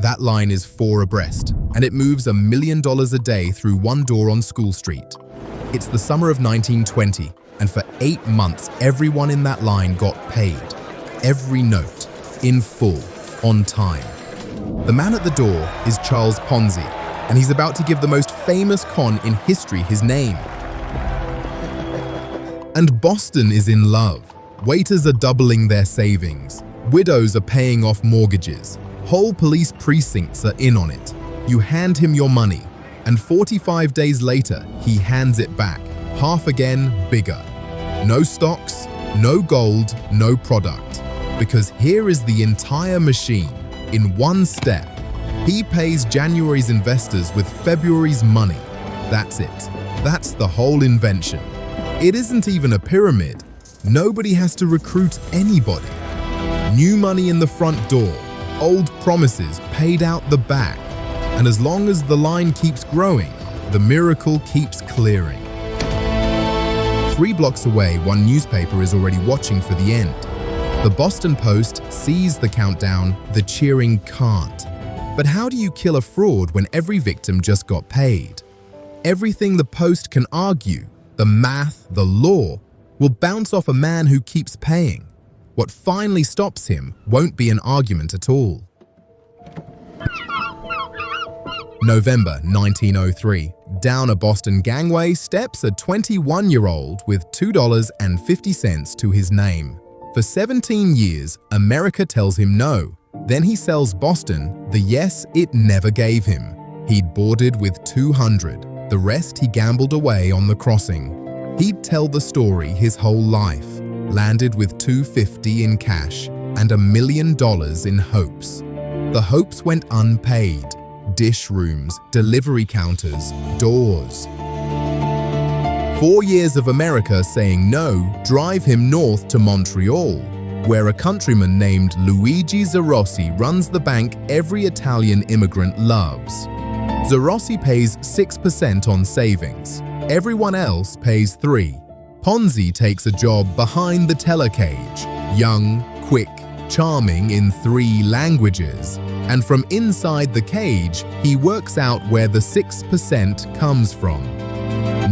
That line is 4 abreast, and it moves $1 million a day through one door on School Street. It's the summer of 1920, and for 8 months, everyone in that line got paid. Every note, in full, on time. The man at the door is Charles Ponzi, and he's about to give the most famous con in history his name. And Boston is in love. Waiters are doubling their savings. Widows are paying off mortgages. Whole police precincts are in on it. You hand him your money, and 45 days later, he hands it back, half again, bigger. No stocks, no gold, no product. Because here is the entire machine, in one step. He pays January's investors with February's money. That's it. That's the whole invention. It isn't even a pyramid. Nobody has to recruit anybody. New money in the front door, old promises paid out the back. And as long as the line keeps growing, the miracle keeps clearing. 3 blocks away, one newspaper is already watching for the end. The Boston Post sees the countdown, the cheering can't. But how do you kill a fraud when every victim just got paid? Everything the Post can argue, the math, the law, will bounce off a man who keeps paying. What finally stops him won't be an argument at all. November 1903. Down a Boston gangway steps a 21-year-old with $2.50 to his name. For 17 years, America tells him no. Then he sells Boston the yes it never gave him. He'd boarded with 200. The rest he gambled away on the crossing. He'd tell the story his whole life. Landed with $250 in cash and $1 million in hopes. The hopes went unpaid. Dish rooms, delivery counters, doors. 4 years of America saying no drive him north to Montreal, where a countryman named Luigi Zarossi runs the bank every Italian immigrant loves. Zarossi pays 6% on savings. Everyone else pays 3%. Ponzi takes a job behind the teller cage, young, quick, charming in 3 languages. And from inside the cage, he works out where the 6% comes from.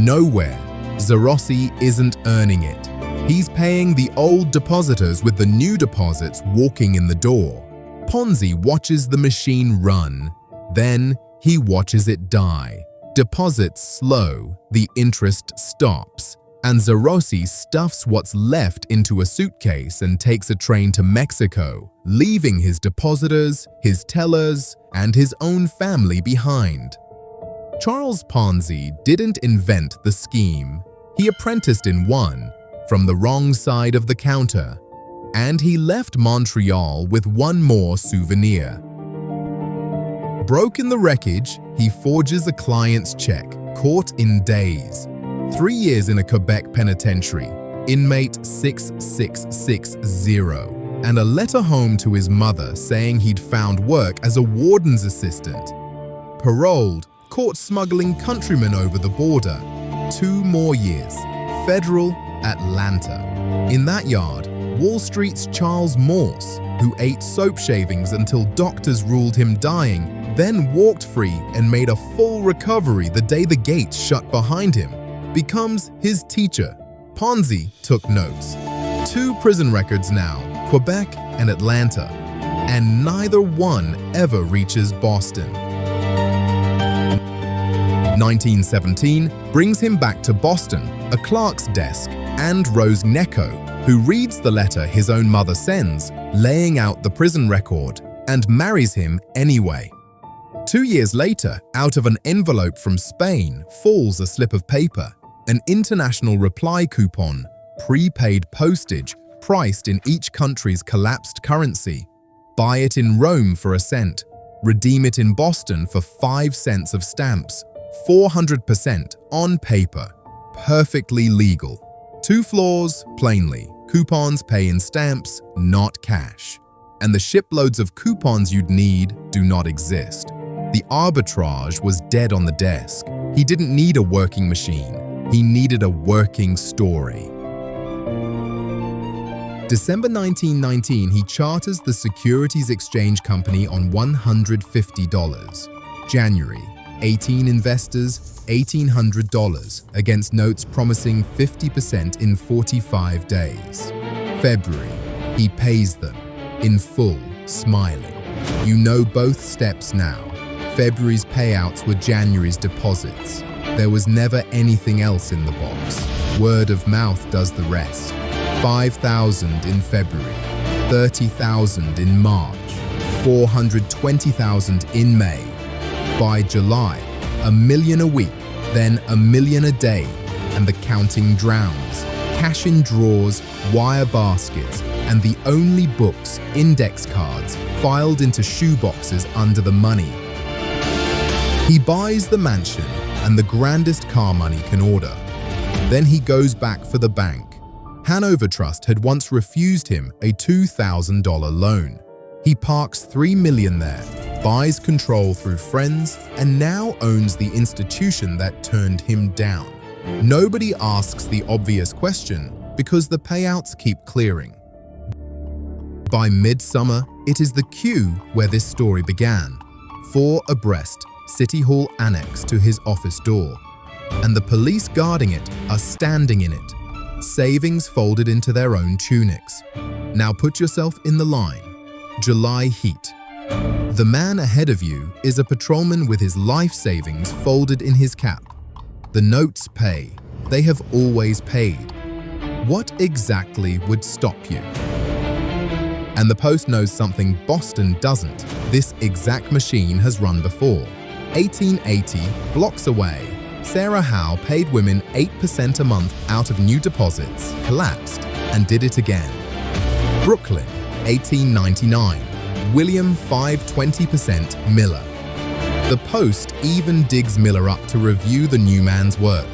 Nowhere. Zarossi isn't earning it. He's paying the old depositors with the new deposits walking in the door. Ponzi watches the machine run. Then he watches it die. Deposits slow, the interest stops, and Zarossi stuffs what's left into a suitcase and takes a train to Mexico, leaving his depositors, his tellers, and his own family behind. Charles Ponzi didn't invent the scheme. He apprenticed in one, from the wrong side of the counter, and he left Montreal with one more souvenir. Broke in the wreckage, he forges a client's check, caught in days. 3 years in a Quebec penitentiary, inmate 6660, and a letter home to his mother saying he'd found work as a warden's assistant. Paroled, caught smuggling countrymen over the border. 2 more years. Federal, Atlanta. In that yard, Wall Street's Charles Morse, who ate soap shavings until doctors ruled him dying, then walked free and made a full recovery the day the gates shut behind him, becomes his teacher. Ponzi took notes. 2 prison records now, Quebec and Atlanta, and neither one ever reaches Boston. 1917 brings him back to Boston, a clerk's desk, and Rose Necco, who reads the letter his own mother sends, laying out the prison record, and marries him anyway. 2 years later, out of an envelope from Spain falls a slip of paper, an international reply coupon, prepaid postage priced in each country's collapsed currency. Buy it in Rome for $0.01, redeem it in Boston for 5 cents of stamps, 400% on paper, perfectly legal. 2 flaws, plainly, coupons pay in stamps, not cash. And the shiploads of coupons you'd need do not exist. The arbitrage was dead on the desk. He didn't need a working machine. He needed a working story. December 1919, he charters the Securities Exchange Company on $150. January, 18 investors, $1,800 against notes promising 50% in 45 days. February, he pays them in full, smiling. You know both steps now. February's payouts were January's deposits. There was never anything else in the box. Word of mouth does the rest. 5,000 in February, 30,000 in March, 420,000 in May. By July, $1 million a week, then $1 million a day, and the counting drowns. Cash in drawers, wire baskets, and the only books, index cards, filed into shoeboxes under the money. He buys the mansion and the grandest car money can order. Then he goes back for the bank. Hanover Trust had once refused him a $2,000 loan. He parks $3 million there, buys control through friends, and now owns the institution that turned him down. Nobody asks the obvious question because the payouts keep clearing. By midsummer, it is the queue where this story began. 4 abreast, City Hall annex to his office door, and the police guarding it are standing in it, savings folded into their own tunics. Now put yourself in the line. July heat. The man ahead of you is a patrolman with his life savings folded in his cap. The notes pay. They have always paid. What exactly would stop you? And the Post knows something Boston doesn't. This exact machine has run before. 1880, blocks away, Sarah Howe paid women 8% a month out of new deposits, collapsed, and did it again. Brooklyn, 1899, William 520% Miller. The Post even digs Miller up to review the new man's work.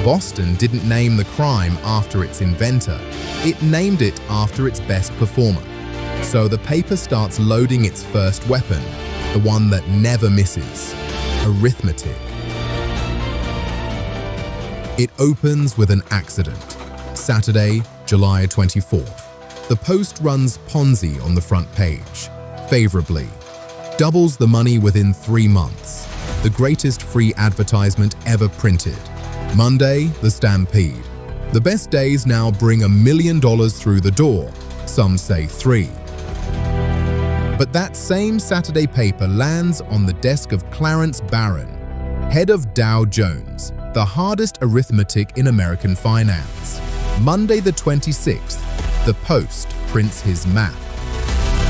Boston didn't name the crime after its inventor. It named it after its best performer. So the paper starts loading its first weapon, the one that never misses: arithmetic. It opens with an accident. Saturday, July 24th. The Post runs Ponzi on the front page. Favorably. Doubles the money within 3 months. The greatest free advertisement ever printed. Monday, the stampede. The best days now bring $1 million through the door. Some say 3. But that same Saturday paper lands on the desk of Clarence Barron, head of Dow Jones, the hardest arithmetic in American finance. Monday the 26th, the Post prints his math.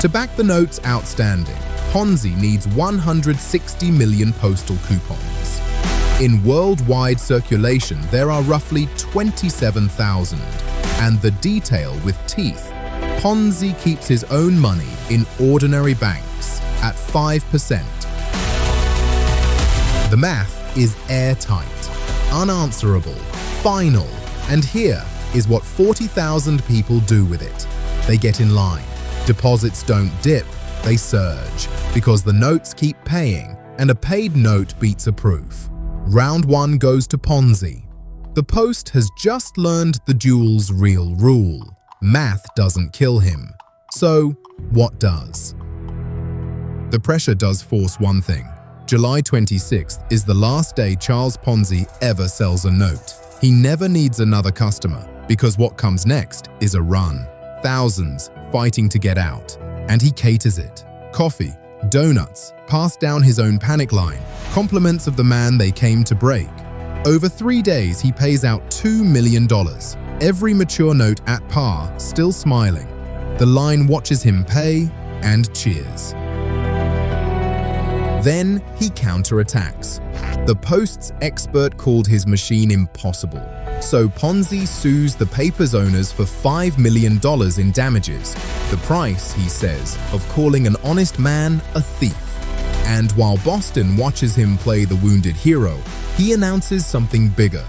To back the notes outstanding, Ponzi needs 160 million postal coupons. In worldwide circulation, there are roughly 27,000. And the detail with teeth, Ponzi keeps his own money in ordinary banks at 5%. The math is airtight, unanswerable, final, and here is what 40,000 people do with it. They get in line. Deposits don't dip, they surge, because the notes keep paying, and a paid note beats a proof. Round 1 goes to Ponzi. The Post has just learned the duel's real rule. Math doesn't kill him. So, what does? The pressure does force one thing. July 26th is the last day Charles Ponzi ever sells a note. He never needs another customer, because what comes next is a run. Thousands fighting to get out. And he caters it. Coffee, donuts, passed down his own panic line, compliments of the man they came to break. Over 3 days, he pays out $2 million. Every mature note at par, still smiling. The line watches him pay and cheers. Then he counterattacks. The Post's expert called his machine impossible. So Ponzi sues the paper's owners for $5 million in damages. The price, he says, of calling an honest man a thief. And while Boston watches him play the wounded hero, he announces something bigger.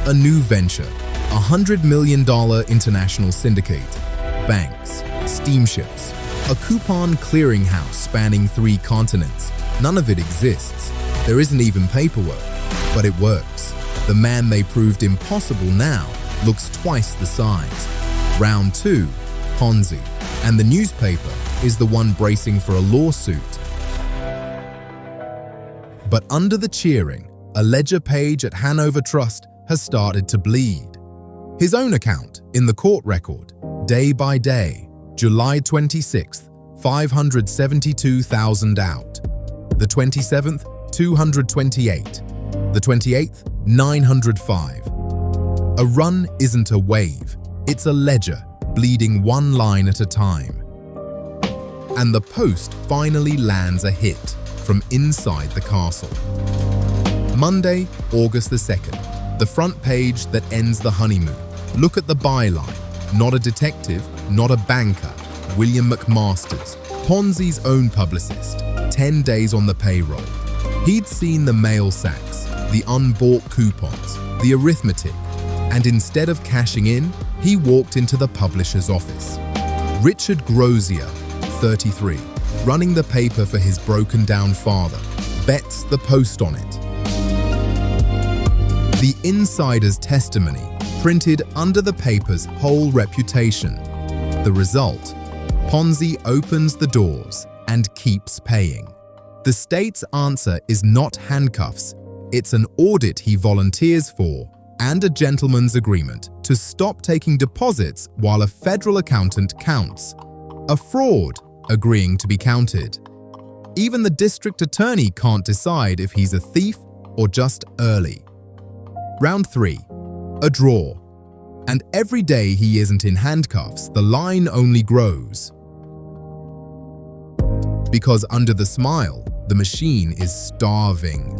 A new venture. $100 million international syndicate. Banks. Steamships. A coupon clearinghouse spanning 3 continents. None of it exists. There isn't even paperwork. But it works. The man they proved impossible now looks twice the size. Round 2. Ponzi, and the newspaper is the one bracing for a lawsuit. But under the cheering, a ledger page at Hanover Trust has started to bleed. His own account in the court record, day by day, July 26th, 572,000 out. The 27th, 228. The 28th, 905. A run isn't a wave, it's a ledger, bleeding one line at a time. And the Post finally lands a hit from inside the castle. Monday, August the 2nd, the front page that ends the honeymoon. Look at the byline. Not a detective, not a banker. William McMasters, Ponzi's own publicist, 10 days on the payroll. He'd seen the mail sacks, the unbought coupons, the arithmetic, and instead of cashing in, he walked into the publisher's office. Richard Grozier, 33, running the paper for his broken-down father, bets the Post on it. The insider's testimony printed under the paper's whole reputation. The result? Ponzi opens the doors and keeps paying. The state's answer is not handcuffs. It's an audit he volunteers for and a gentleman's agreement to stop taking deposits while a federal accountant counts. A fraud, agreeing to be counted. Even the district attorney can't decide if he's a thief or just early. Round 3. A draw. And every day he isn't in handcuffs, the line only grows. Because under the smile, the machine is starving.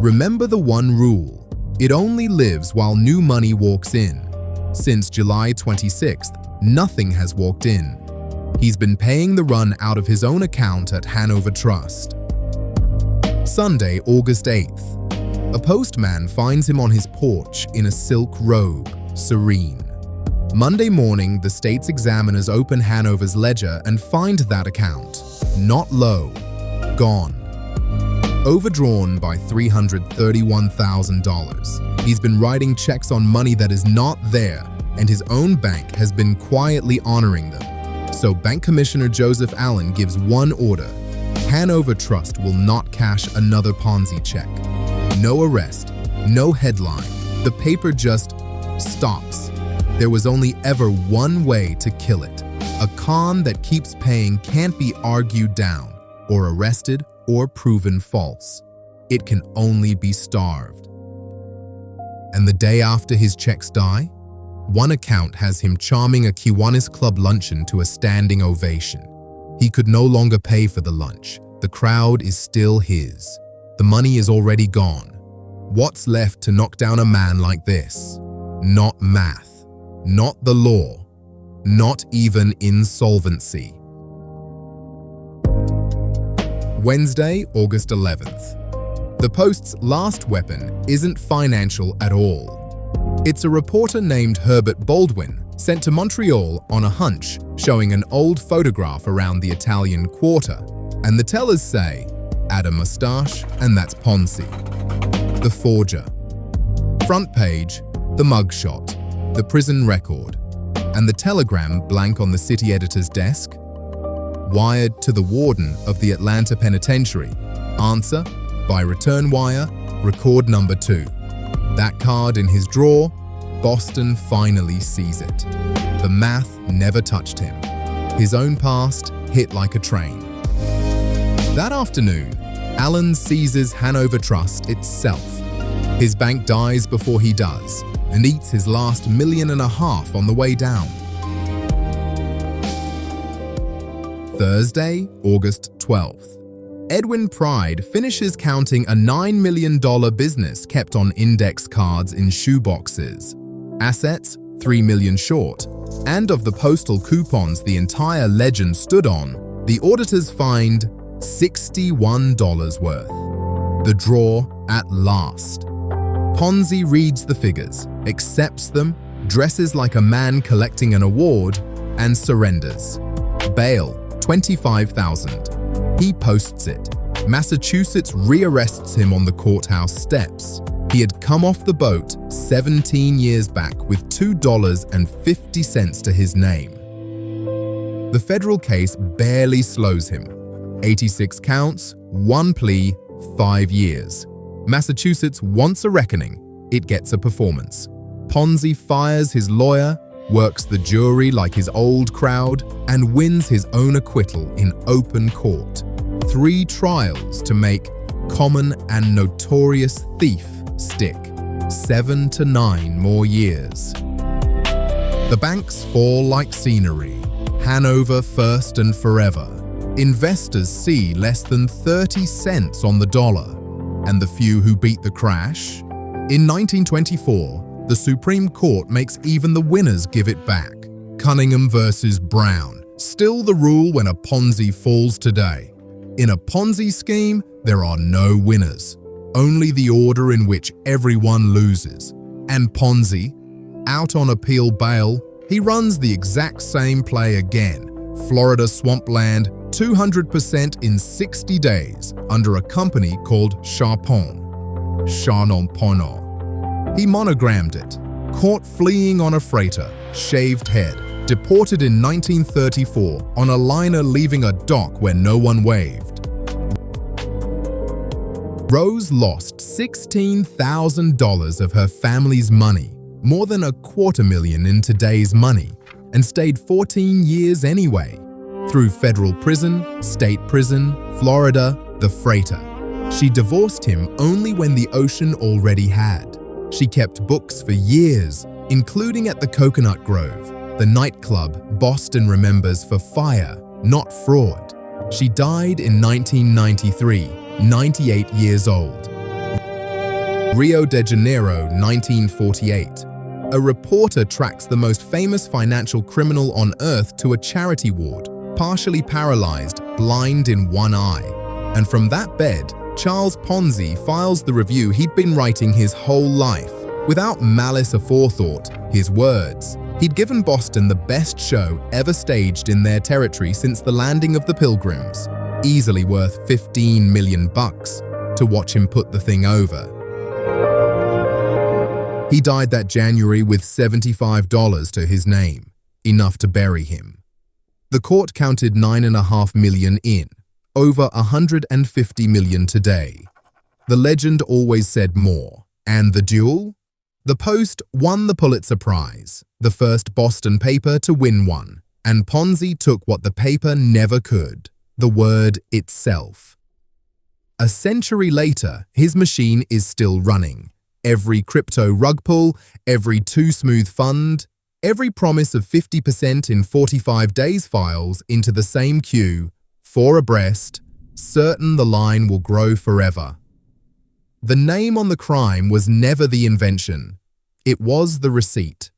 Remember the one rule. It only lives while new money walks in. Since July 26th, nothing has walked in. He's been paying the run out of his own account at Hanover Trust. Sunday, August 8th. A postman finds him on his porch in a silk robe, serene. Monday morning, the state's examiners open Hanover's ledger and find that account. Not low, gone. Overdrawn by $331,000. He's been writing checks on money that is not there, and his own bank has been quietly honoring them. So Bank Commissioner Joseph Allen gives one order. Hanover Trust will not cash another Ponzi check. No arrest, no headline. The paper just stops. There was only ever one way to kill it. A con that keeps paying can't be argued down, or arrested, or proven false. It can only be starved. And the day after his checks die, one account has him charming a Kiwanis Club luncheon to a standing ovation. He could no longer pay for the lunch. The crowd is still his. The money is already gone. What's left to knock down a man like this? Not math, not the law, not even insolvency. Wednesday, August 11th. The Post's last weapon isn't financial at all. It's a reporter named Herbert Baldwin sent to Montreal on a hunch showing an old photograph around the Italian Quarter, and the tellers say, add a mustache and that's Ponzi. The forger. Front page, the mugshot, the prison record, and the telegram blank on the city editor's desk. Wired to the warden of the Atlanta Penitentiary. Answer, by return wire, record number 2. That card in his drawer, Boston finally sees it. The math never touched him. His own past hit like a train. That afternoon, Allen seizes Hanover Trust itself. His bank dies before he does, and eats his last $1.5 million on the way down. Thursday, August 12th. Edwin Pride finishes counting a $9 million business kept on index cards in shoeboxes. Assets, $3 million short. And of the postal coupons the entire legend stood on, the auditors find $61 worth. The draw at last. Ponzi reads the figures, accepts them, dresses like a man collecting an award, and surrenders. Bail, $25,000. He posts it. Massachusetts rearrests him on the courthouse steps. He had come off the boat 17 years back with $2.50 to his name. The federal case barely slows him. 86 counts, 1 plea, 5 years. Massachusetts wants a reckoning. It gets a performance. Ponzi fires his lawyer, works the jury like his old crowd, and wins his own acquittal in open court. 3 trials to make common and notorious thief stick. 7 to 9 more years. The banks fall like scenery. Hanover first and forever. Investors see less than 30 cents on the dollar. And the few who beat the crash? In 1924, the Supreme Court makes even the winners give it back. Cunningham versus Brown. Still the rule when a Ponzi falls today. In a Ponzi scheme, there are no winners. Only the order in which everyone loses. And Ponzi, out on appeal bail, he runs the exact same play again. Florida swampland, 200% in 60 days under a company called Chapon. He monogrammed it. Caught fleeing on a freighter, shaved head. Deported in 1934 on a liner leaving a dock where no one waved. Rose lost $16,000 of her family's money, more than $250,000 in today's money, and stayed 14 years anyway. Through federal prison, state prison, Florida, the freighter. She divorced him only when the ocean already had. She kept books for years, including at the Coconut Grove, the nightclub Boston remembers for fire, not fraud. She died in 1993, 98 years old. Rio de Janeiro, 1948. A reporter tracks the most famous financial criminal on earth to a charity ward, partially paralyzed, blind in one eye. And from that bed, Charles Ponzi files the review he'd been writing his whole life. Without malice aforethought, his words. He'd given Boston the best show ever staged in their territory since the landing of the Pilgrims. Easily worth $15 million to watch him put the thing over. He died that January with $75 to his name, enough to bury him. The court counted $9.5 million in, over $150 million today. The legend always said more. And the duel? The Post won the Pulitzer Prize, the first Boston paper to win one, and Ponzi took what the paper never could, the word itself. A century later, his machine is still running. Every crypto rug pull, every too smooth fund, every promise of 50% in 45 days files into the same queue, 4 abreast, certain the line will grow forever. The name on the crime was never the invention. It was the receipt.